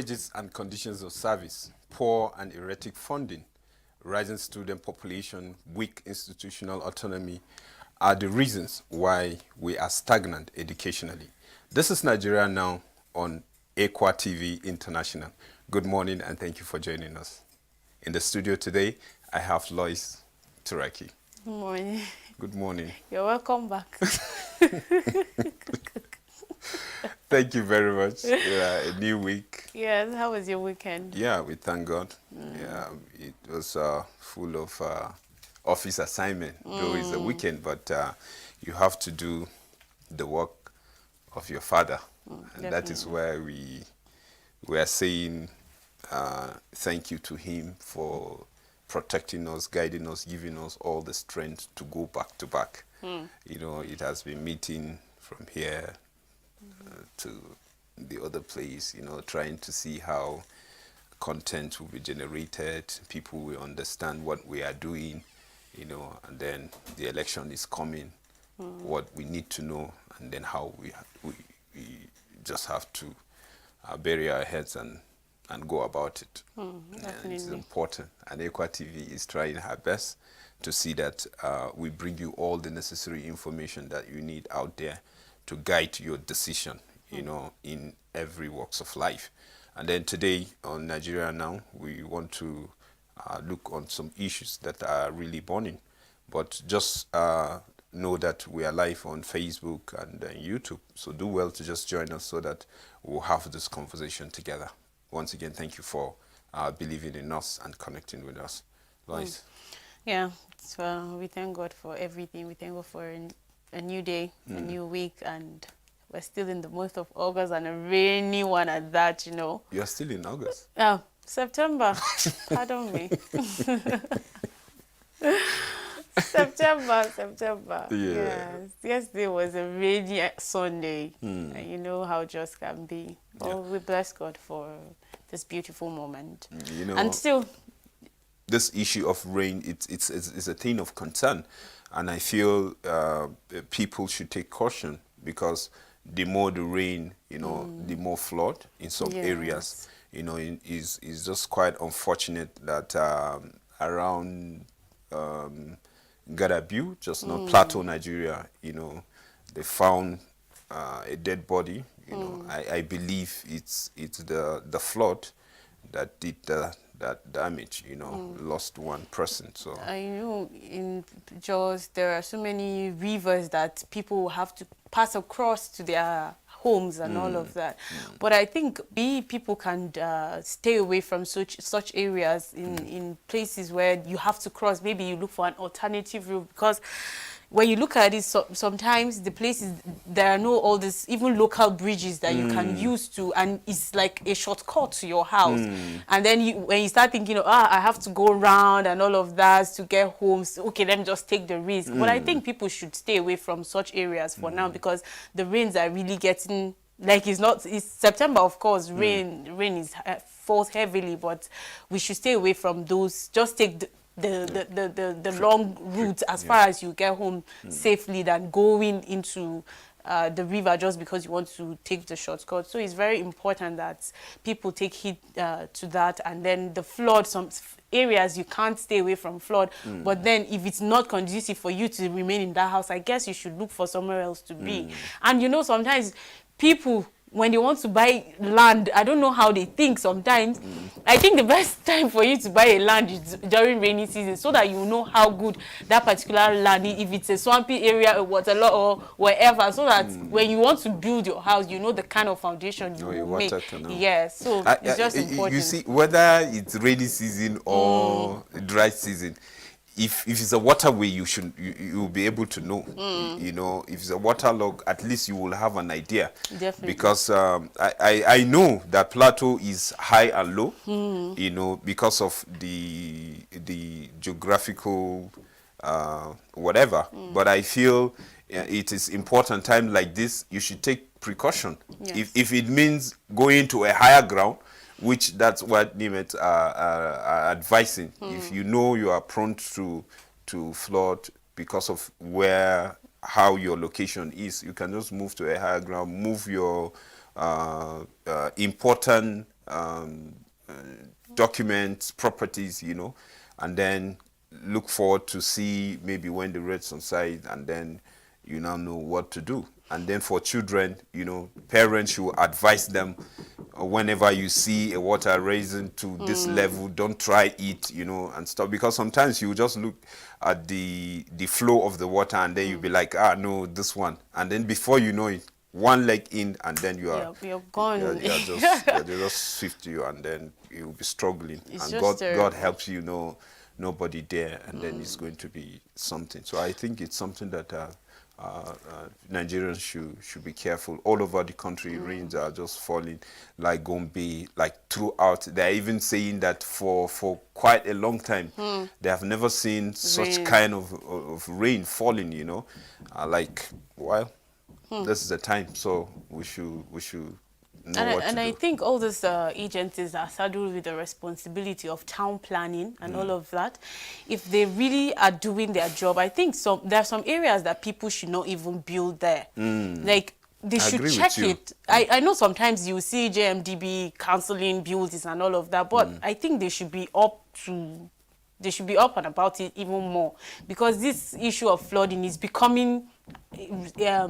wages and conditions of service, poor and erratic funding, rising student population, weak institutional autonomy are the reasons why we are stagnant educationally. This is Nigeria Now on Ekwa TV International. Good morning and thank you for joining us. In the studio today, I have Lois Turaki. Good morning. Good morning. You're welcome back. Thank you very much. A new week. Yes, how was your weekend? Yeah, we thank God. Yeah, it was full of office assignment, though it's a weekend, but you have to do the work of your father. And that is where we are saying thank you to him for protecting us, guiding us, giving us all the strength to go back to back. You know, it has been meeting from here to the other place, you know, trying to see how content will be generated, people will understand what we are doing, you know, and then the election is coming, what we need to know, and then how we just have to bury our heads and go about it. And it's important. And Ekwa TV is trying her best to see that we bring you all the necessary information that you need out there to guide your decision, you know, in every walks of life. And then today on Nigeria Now, we want to look on some issues that are really burning. But just know that we are live on Facebook and YouTube. So do well to just join us so that we'll have this conversation together. Once again, thank you for believing in us and connecting with us. Lois? Yeah, so we thank God for everything. We thank God for a new day, a new week, and we're still in the month of August and a rainy one at that, you know. You're still in August? Oh, September. Pardon me. September. Yeah. Yes. Yesterday was a rainy Sunday. And you know how just can be. But we bless God for this beautiful moment. You know, and still, this issue of rain, it's a thing of concern. And I feel people should take caution because the more the rain, you know, the more flood in some areas. You know, it's just quite unfortunate that around Gadabu, just not Plateau, Nigeria, you know, they found a dead body. You know, I believe it's the flood that did that damage, you know, lost one person. So I know in Jos there are so many rivers that people have to pass across to their homes and all of that. But I think people can stay away from such areas in places where you have to cross. Maybe you look for an alternative route, because when you look at it, sometimes the places, there are no all this, even local bridges that you can use to, and it's like a shortcut to your house. And then when you start thinking, I have to go around and all of that to get home, so, okay, let me just take the risk. But I think people should stay away from such areas for now, because the rains are really getting, like, it's September, of course, rain falls heavily, but we should stay away from those. Just take the long route as far as you get home safely, than going into the river just because you want to take the shortcut. So it's very important that people take heed to that. And then the flood, some areas you can't stay away from flood, but then if it's not conducive for you to remain in that house, I guess you should look for somewhere else to be. And you know, sometimes people, when they want to buy land, I don't know how they think sometimes. I think the best time for you to buy a land is during rainy season, so that you know how good that particular land is, if it's a swampy area or waterlot or wherever, so that when you want to build your house, you know the kind of foundation you will make. Yes, so it's just important. You see, whether it's rainy season or dry season, if it's a waterway, you will be able to know. You know, if it's a waterlog, at least you will have an idea. Definitely. Because I know that Plateau is high and low. You know, because of the geographical whatever. But I feel it is important. Time like this, you should take precaution. Yes. If it means going to a higher ground, which that's what NIMET are advising. If you know you are prone to flood because of how your location is, you can just move to a higher ground, move your important um, documents, properties, and then look forward to see maybe when the red subside, and then you now know what to do. And then for children, parents should advise them whenever you see a water rising to this level, don't try it, and stuff. Because sometimes you just look at the flow of the water, and then you'll be like, no, this one. And then before you know it, one leg in, and then you're gone. They just swift you, and then you'll be struggling. It's and just God helps you, nobody there, and then it's going to be something. So I think it's something that Nigerians should be careful. All over the country, rains are just falling like Gombe, like throughout. They're even saying that for quite a long time, they have never seen such kind of rain falling. Like, well, this is the time, so we should know what to do. I think all these agencies are saddled with the responsibility of town planning and all of that. If they really are doing their job, I think there are some areas that people should not even build there. Like, they should check it. I know sometimes you see JMDB cancelling buildings and all of that, but I think they should be up and about it even more, because this issue of flooding is becoming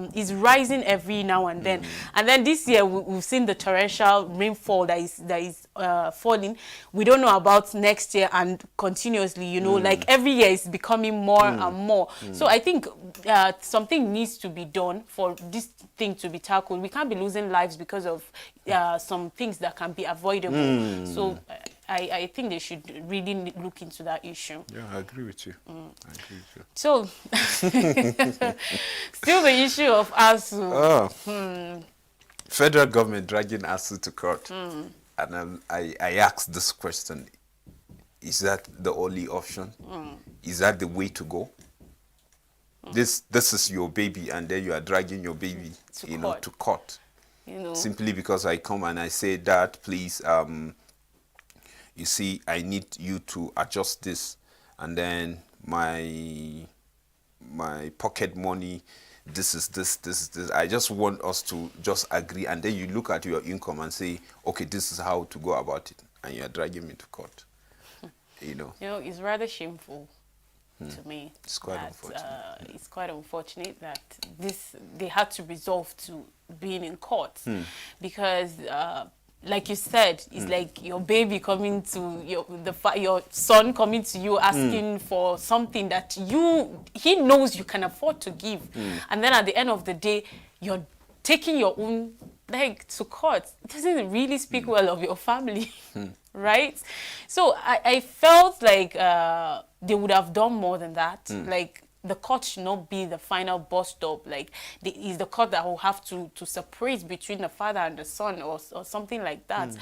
is rising every now and then. And then this year we've seen the torrential rainfall that is falling. We don't know about next year, and continuously, like every year it's becoming more and more. So I think something needs to be done for this thing to be tackled. We can't be losing lives because of some things that can be avoidable. So I think they should really look into that issue. Yeah, I agree with you. I agree with you. So, still the issue of ASUU. Federal government dragging ASUU to court. And I asked this question: is that the only option? Is that the way to go? This is your baby, and then you are dragging your baby, to court. Simply because I come and I say, Dad, please, you see, I need you to adjust this, and then my pocket money, this is this. I just want us to just agree, and then you look at your income and say, okay, this is how to go about it, and you are dragging me to court. It's rather shameful to me. It's quite unfortunate. It's quite unfortunate that they had to resolve to being in court, because like you said, it's like your baby coming to your son coming to you asking for something that he knows you can afford to give, and then at the end of the day, you're taking your own leg to court. It doesn't really speak well of your family, right? So I felt like they would have done more than that. Like, the court should not be the final bus stop. Like, it's the court that will have to separate between the father and the son, or something like that.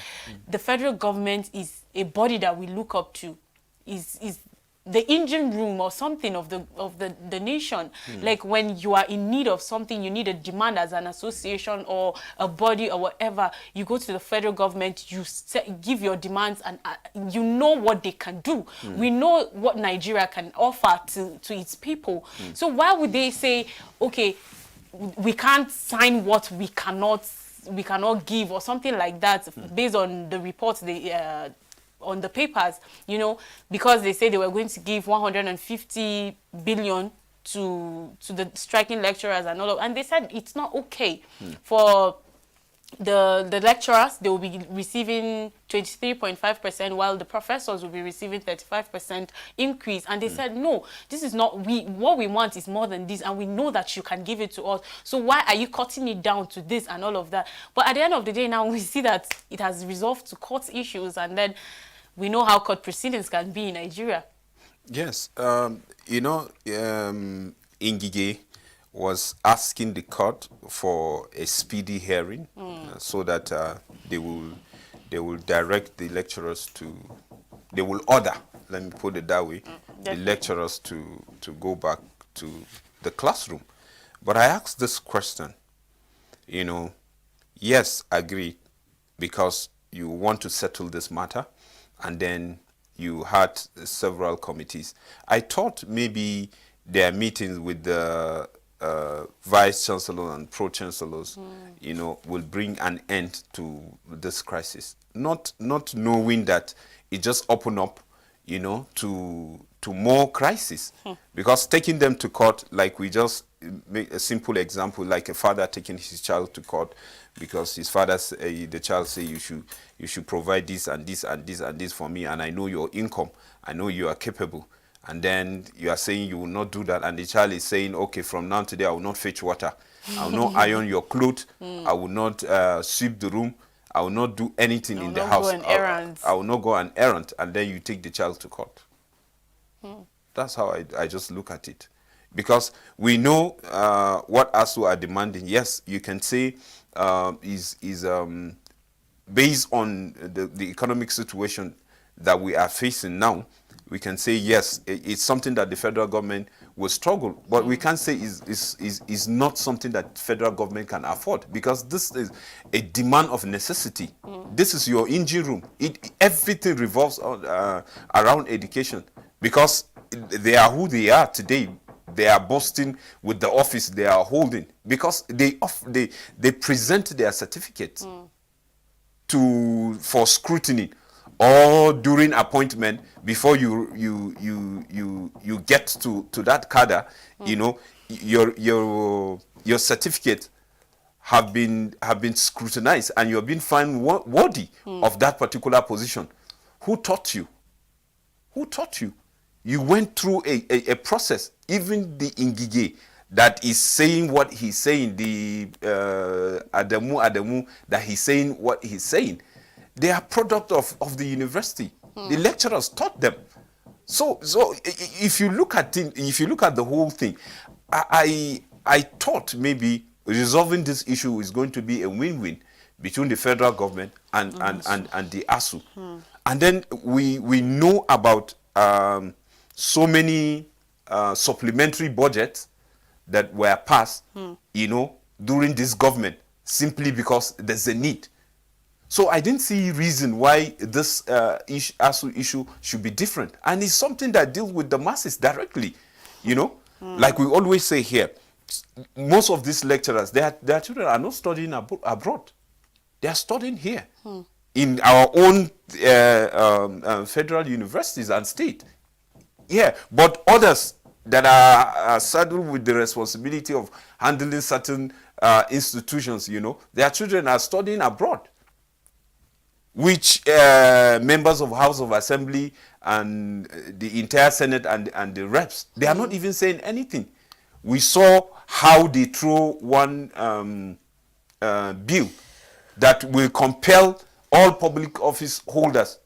The federal government is a body that we look up to, is the engine room or something of the nation. Like, when you are in need of something, you need a demand as an association or a body or whatever, you go to the federal government, you give your demands, and you know what they can do. We know what Nigeria can offer to its people. So why would they say, okay, we can't sign what we cannot give, or something like that, based on the reports on the papers, because they say they were going to give 150 billion to the striking lecturers and all of, and they said it's not okay for the lecturers. They will be receiving 23.5%, while the professors will be receiving 35% increase. And they said, no, this is not, what we want is more than this, and we know that you can give it to us. So why are you cutting it down to this and all of that? But at the end of the day, now we see that it has resolved to court issues, and then we know how court proceedings can be in Nigeria. Yes, Ngige was asking the court for a speedy hearing, so that they will direct the lecturers they will order, let me put it that way, the lecturers to go back to the classroom. But I asked this question, yes, agree, because you want to settle this matter, and then you had several committees. I thought maybe their meetings with the vice chancellor and pro chancellors, will bring an end to this crisis. not knowing that it just open up, to more crisis. Because taking them to court, like we just make a simple example, like a father taking his child to court because his father, the child say, you should provide this and this and this and this for me, and I know your income, I know you are capable. And then you are saying you will not do that, and the child is saying, okay, from now to there, I will not fetch water, I will not iron your clothes, I will not sweep the room, I will not do anything in the house. I will not go on errand, and then you take the child to court. That's how I just look at it. Because we know what ASU are demanding. Yes, you can say is based on the economic situation that we are facing now. We can say, yes, it's something that the federal government will struggle. But we can't say is not something that federal government can afford, because this is a demand of necessity. This is your engine room. Everything revolves around education, because they are who they are today. They are boasting with the office they are holding, because they present their certificates for scrutiny, or during appointment before you get to that cadre. Your certificate have been scrutinized, and you're being found worthy of that particular position. Who taught you? Who taught you? You went through a process. Even the Ngige that is saying what he's saying, the Adamu, that he's saying what he's saying, they are product of the university. The lecturers taught them. So if you look at the whole thing, I thought maybe resolving this issue is going to be a win-win between the federal government and the ASU. And then we know about so many supplementary budgets that were passed, during this government, simply because there's a need. So I didn't see reason why this ASU issue should be different. And it's something that deals with the masses directly, Like we always say here, most of these lecturers, their children are not studying abroad. They are studying here in our own federal universities and state. Yeah, but others that are saddled with the responsibility of handling certain institutions, their children are studying abroad, which members of House of Assembly and the entire Senate and the reps, they are not even saying anything. We saw how they throw one bill that will compel all public office holders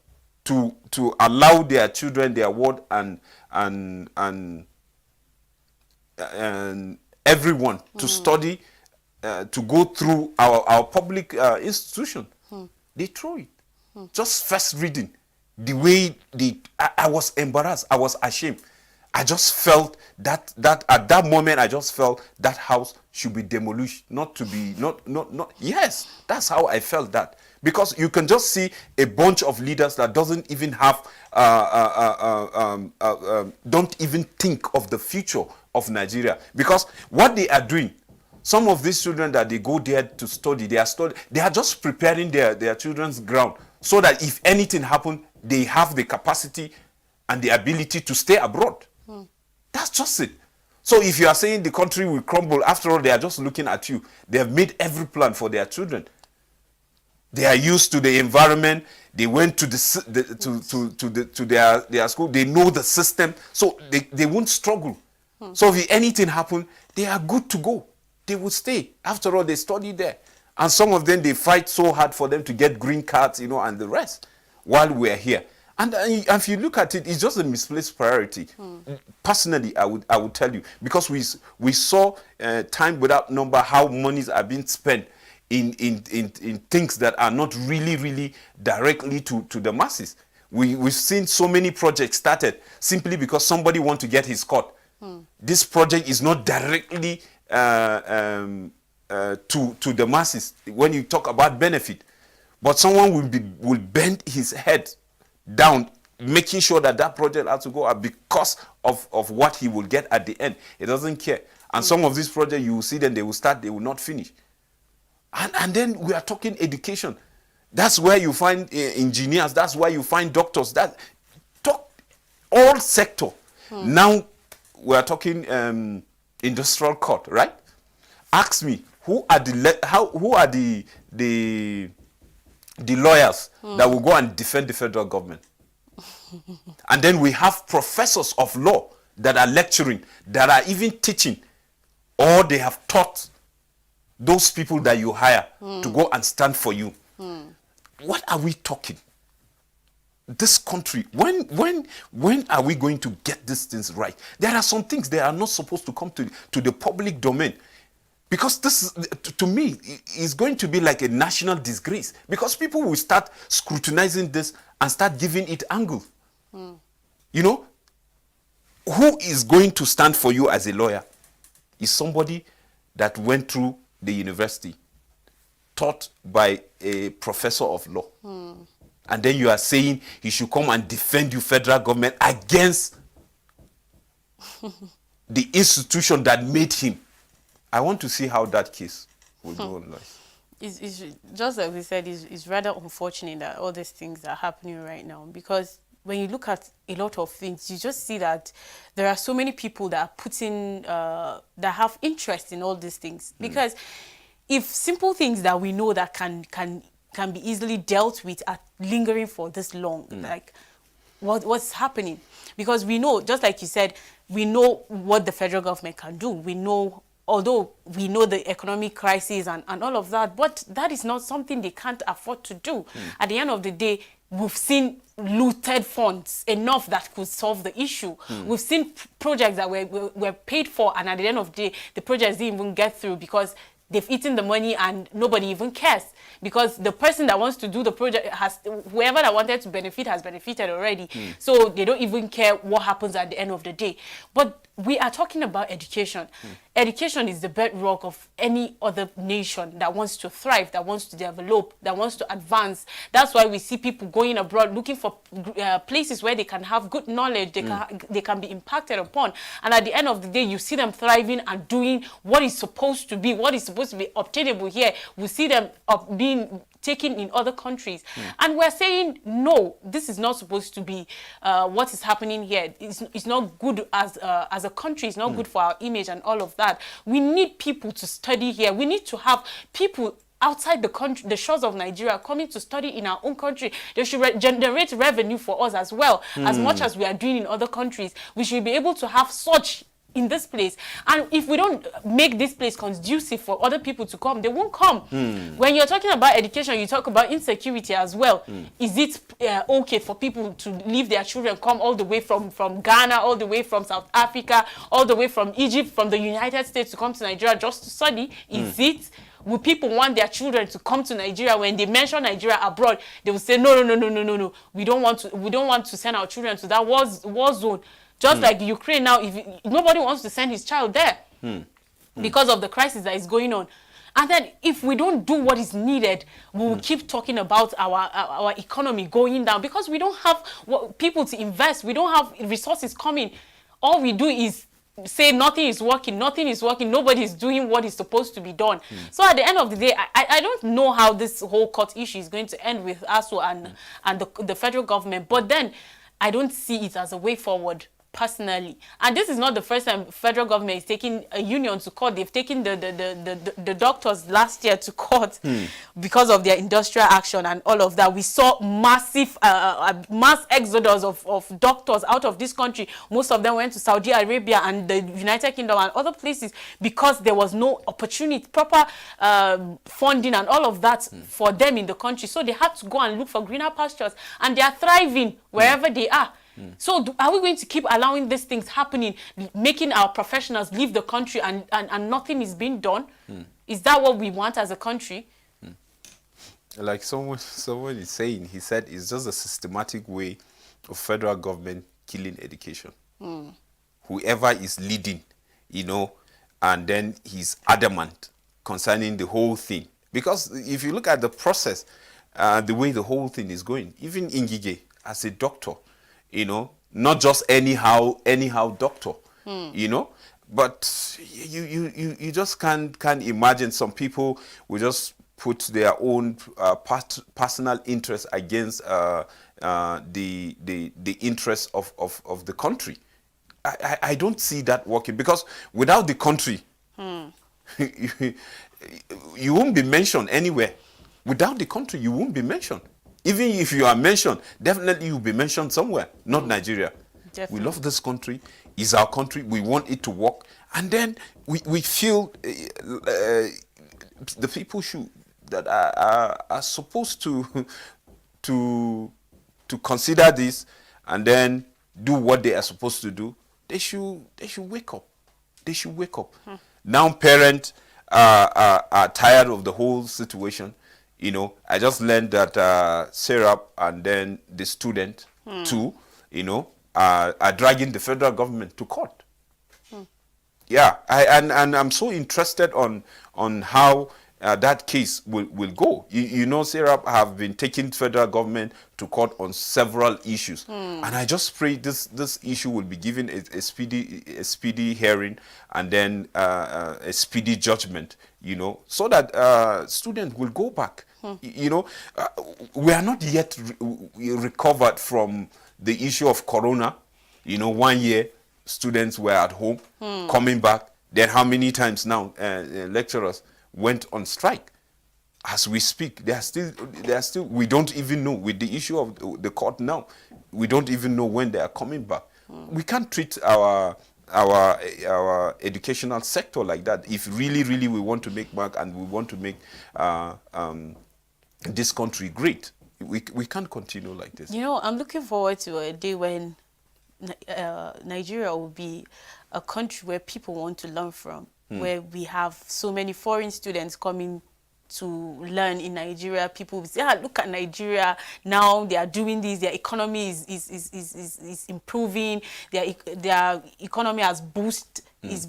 to allow their children, their ward, and everyone to study, to go through our public institution. They throw it. Just first reading, the way I was embarrassed, I was ashamed. I just felt that at that moment, I just felt that house should be demolished, not. Yes, that's how I felt that. Because you can just see a bunch of leaders that doesn't even have, don't even think of the future of Nigeria. Because what they are doing, some of these children that they go there to study, they are just preparing their children's ground, so that if anything happens, they have the capacity and the ability to stay abroad. That's just it. So if you are saying the country will crumble, after all, they are just looking at you. They have made every plan for their children. They are used to the environment. They went to their school. They know the system, so they won't struggle. So if anything happens, they are good to go. They will stay. After all, they study there. And some of them, they fight so hard for them to get green cards, and the rest, while we're here. And if you look at it, it's just a misplaced priority. Personally, I would tell you, because we saw time without number how monies are being spent in things that are not really directly to the masses. We've seen so many projects started simply because somebody wants to get his cut. This project is not directly to the masses when you talk about benefit, but someone will bend his head down, making sure that project has to go up because of what he will get at the end. He doesn't care. And some of these projects, you will see them, they will start, they will not finish. And then we are talking education. That's where you find engineers. That's where you find doctors. That talk all sector. Now we are talking industrial court, right? Ask me who are the lawyers that will go and defend the federal government. And then we have professors of law that are lecturing, that are even teaching, or they have taught those people that you hire to go and stand for you. What are we talking? This country, when are we going to get these things right? There are some things that are not supposed to come to the public domain. Because this, to me, is going to be like a national disgrace. Because people will start scrutinizing this and start giving it angle. You know, who is going to stand for you as a lawyer? Is somebody that went through the university, taught by a professor of law. And then you are saying he should come and defend you, federal government, against the institution that made him. I want to see how that case will go on. It's just like we said, it's rather unfortunate that all these things are happening right now, because when you look at a lot of things, you just see that there are so many people that are putting, that have interest in all these things. Because if simple things that we know that can be easily dealt with are lingering for this long, like what's happening? Because we know, just like you said, we know what the federal government can do. We know, although we know the economic crisis and all of that, but that is not something they can't afford to do. At the end of the day, we've seen looted funds enough that could solve the issue. We've seen projects that were paid for, and at the end of the day, the projects didn't even get through because they've eaten the money and nobody even cares. Because the person that wants to do the project whoever that wanted to benefit has benefited already. So they don't even care what happens at the end of the day. But we are talking about education. Education is the bedrock of any other nation that wants to thrive, that wants to develop, that wants to advance. That's why we see people going abroad looking for places where they can have good knowledge, they can be impacted upon. And at the end of the day, you see them thriving and doing what is supposed to be, obtainable here. We see them being taken in other countries. And we're saying, no, this is not supposed to be what is happening here. It's not good as a country. It's not good for our image and all of that. We need people to study here. We need to have people outside the country, the shores of Nigeria, coming to study in our own country. They should generate revenue for us as well, as much as we are doing in other countries. We should be able to have such in this place. And if we don't make this place conducive for other people to come, they won't come. When you're talking about education, you talk about insecurity as well. Is it okay for people to leave their children, come all the way from Ghana, all the way from South Africa, all the way from Egypt, from the United States to come to Nigeria just to study? Is it? Will people want their children to come to Nigeria? When they mention Nigeria abroad, they will say, no. We don't want to send our children to that war zone. Just like Ukraine now, nobody wants to send his child there because of the crisis that is going on. And then if we don't do what is needed, we will keep talking about our economy going down because we don't have people to invest. We don't have resources coming. All we do is say nothing is working, nobody is doing what is supposed to be done. So at the end of the day, I don't know how this whole court issue is going to end with ASUU and the federal government, but then I don't see it as a way forward personally. And this is not the first time federal government is taking a union to court. They've taken the doctors last year to court because of their industrial action and all of that. We saw massive mass exodus of doctors out of this country. Most of them went to Saudi Arabia and the United Kingdom and other places because there was no opportunity, proper funding and all of that for them in the country. So they had to go and look for greener pastures, and they are thriving wherever they are. So are we going to keep allowing these things happening, making our professionals leave the country and nothing is being done? Is that what we want as a country? Like someone is saying, he said it's just a systematic way of federal government killing education. Whoever is leading, and then he's adamant concerning the whole thing. Because if you look at the process, the way the whole thing is going, even Ngige, as a doctor, not just anyhow doctor, but you just can't imagine some people will just put their own personal interest against the interests of the country. I don't see that working, because without the country, you won't be mentioned anywhere. Without the country, you won't be mentioned. Even if you are mentioned, definitely you'll be mentioned somewhere, not Nigeria. Definitely. We love this country. It's our country. We want it to work. And then we feel the people that are supposed to consider this and then do what they are supposed to do, they should wake up. They should wake up. Now parents are tired of the whole situation. You know, I just learned that Sarah and then the student too, you know, are dragging the federal government to court. Yeah, and I'm so interested on how that case will go. You know, Sarah have been taking federal government to court on several issues, and I just pray this issue will be given a speedy hearing, and then a speedy judgment. You know, so that students will go back. You know, we are not yet recovered from the issue of Corona. You know, 1 year students were at home, coming back. Then how many times now lecturers went on strike? As we speak, they are still. We don't even know, with the issue of the court now, we don't even know when they are coming back. We can't treat our educational sector like that. If really we want to make back, and we want to make this country great, we can't continue like this. You know, I'm looking forward to a day when Nigeria will be a country where people want to learn from, where we have so many foreign students coming to learn in Nigeria. People will say, look at Nigeria now, they are doing this, their economy is improving, their economy has boosted, is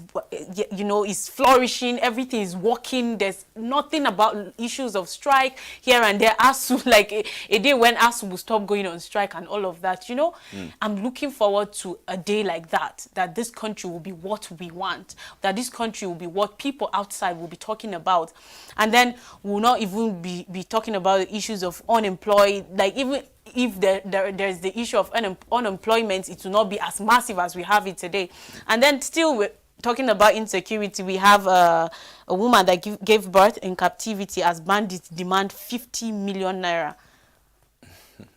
flourishing, everything is working, there's nothing about issues of strike here and there. ASU, like a day when ASU will stop going on strike and all of that, you know. I'm looking forward to a day like that this country will be what we want, that this country will be what people outside will be talking about, and then we'll not even be talking about the issues of unemployed. Like, even if there's the issue of unemployment, it will not be as massive as we have it today. And then still we're talking about insecurity. We have a woman that gave birth in captivity as bandits demand 50 million naira.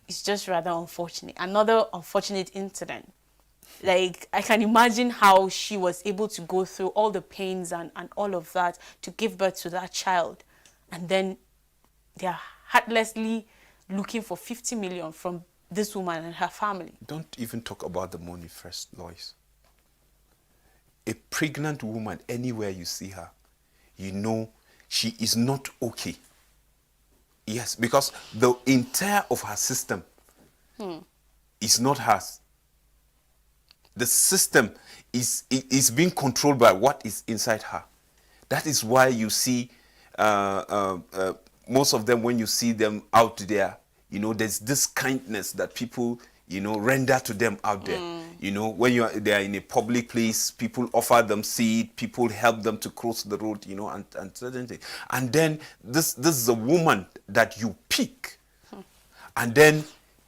It's just rather unfortunate. Another unfortunate incident. Like, I can imagine how she was able to go through all the pains and all of that to give birth to that child. And then they're heartlessly looking for 50 million from this woman and her family. Don't even talk about the money first, Lois. A pregnant woman, anywhere you see her, you know she is not okay. Yes, because the entire of her system is not hers. The system is being controlled by what is inside her. That is why you see most of them, when you see them out there, you know, there's this kindness that people, you know, render to them out there. You know, when they are in a public place, people offer them seat, people help them to cross the road, you know, and certain things. And then this is a woman that you pick and then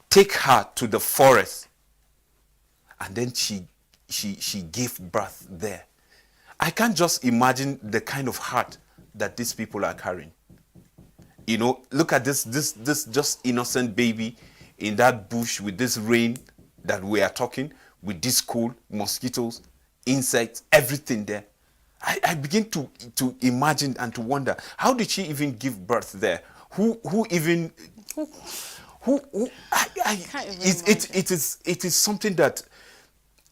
take her to the forest, and then she gave birth there. I can't just imagine the kind of heart that these people are carrying. You know, look at this just innocent baby in that bush with this rain that we are talking, with this cold, mosquitoes, insects, everything there. I begin to imagine and to wonder, how did she even give birth there? Who even it is something that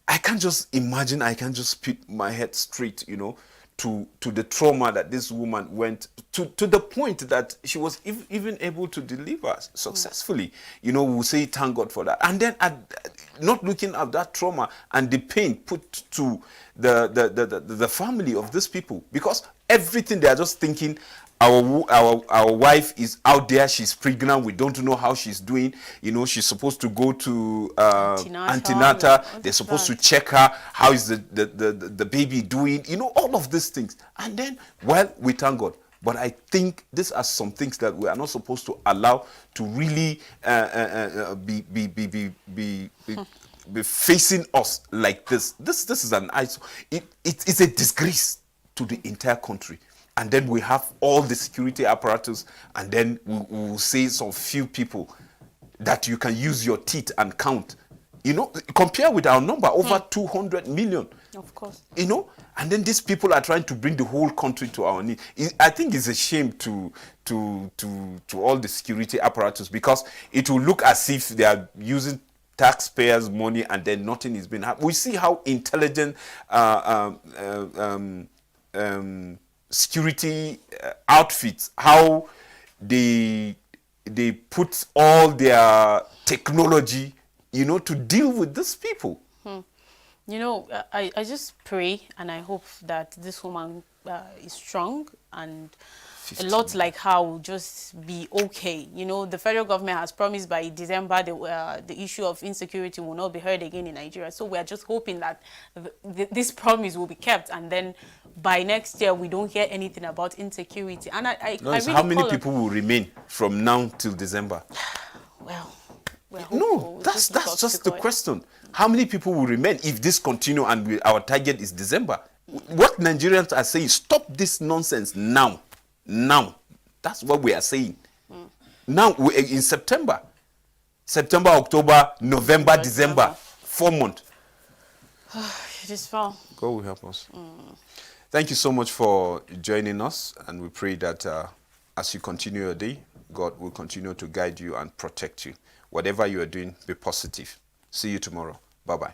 I can't just imagine. I can't just put my head straight, you know, to the trauma that this woman went to the point that she was even able to deliver successfully. You know, we'll say thank God for that. And then not looking at that trauma and the pain put to the family of these people, because everything they are just thinking, our wife is out there, she's pregnant, we don't know how she's doing, you know, she's supposed to go to antenatal, they're supposed to check her, how is the baby doing, you know, all of these things. And then, well, we thank God, But I think these are some things that we are not supposed to allow to really be facing us like this. This is an it's a disgrace to the entire country. And then we have all the security apparatus, and then we will say some few people that you can use your teeth and count. You know, compare with our number, over 200 million. Of course. You know, and then these people are trying to bring the whole country to our knees. I think it's a shame to all the security apparatus, because it will look as if they are using taxpayers' money and then nothing is being happened. We see how intelligent security outfits, how they put all their technology, you know, to deal with these people. You know, I just pray and I hope that this woman is strong, and a lot like her will just be okay. You know, the federal government has promised by December the issue of insecurity will not be heard again in Nigeria. So we are just hoping that this promise will be kept, and then by next year we don't hear anything about insecurity. And I really how many people will remain from now till December? Well, no, that's just the question. How many people will remain if this continue and our target is December? What Nigerians are saying, stop this nonsense now. Now. That's what we are saying. Now, in September, October, November, December, 4 months. It is far. God will help us. Thank you so much for joining us, and we pray that as you continue your day, God will continue to guide you and protect you. Whatever you are doing, be positive. See you tomorrow. Bye-bye.